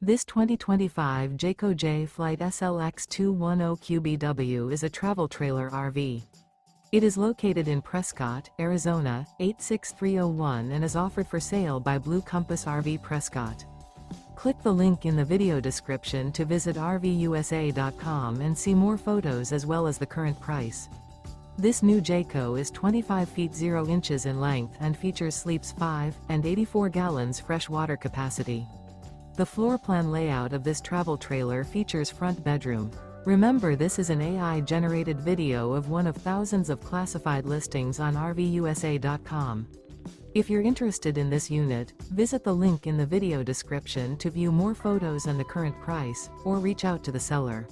This 2025 Jayco Jay Flight SLX 210QBW is a travel trailer RV. It is located in Prescott, Arizona, 86301 and is offered for sale by Blue Compass RV Prescott. Click the link in the video description to visit RVUSA.com and see more photos as well as the current price. This new Jayco is 25 feet 0 inches in length and features sleeps 5 and 84 gallons fresh water capacity. The floor plan layout of this travel trailer features front bedroom. Remember, this is an AI-generated video of one of thousands of classified listings on RVUSA.com. If you're interested in this unit, visit the link in the video description to view more photos and the current price, or reach out to the seller.